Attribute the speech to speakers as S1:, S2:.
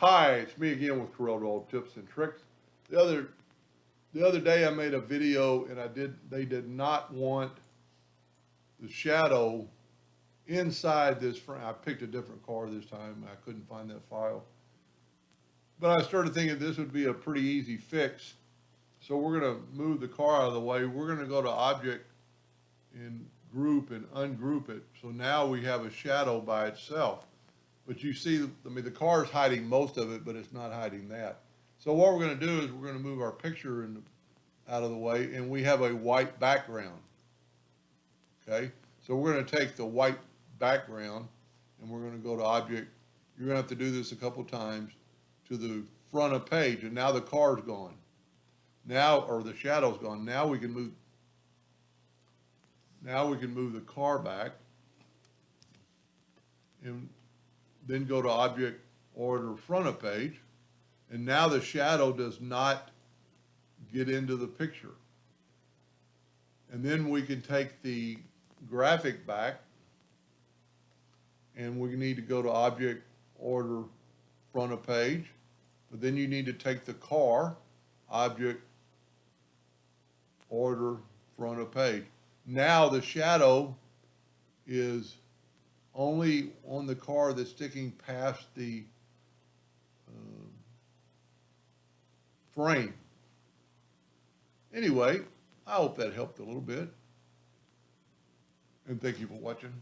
S1: Hi, it's me again with Corel tips and tricks. The other the other day I made a video and they did not want the shadow inside this frame. I picked a different car this time. I couldn't find that file. But I started thinking this would be a pretty easy fix. So we're going to move the car out of the way. We're going to go to object and group and ungroup it. So now we have a shadow by itself. But you see, the car is hiding most of it, but it's not hiding that. So what we're going to do is we're going to move our picture out of the way, and we have a white background. Okay, so we're going to take the white background, and we're going to go to Object. You're going to have to do this a couple times to the front of page, and now the car's gone. Now, or the shadow's gone. Now we can move. Now we can move the car back, and then go to Object, Order, Front of Page, and now the shadow does not get into the picture. And then we can take the graphic back, and we need to go to Object, Order, Front of Page, but then you need to take the car, Object, Order, Front of Page. Now the shadow is only on the car that's sticking past the frame. Anyway, I hope that helped a little bit. And thank you for watching.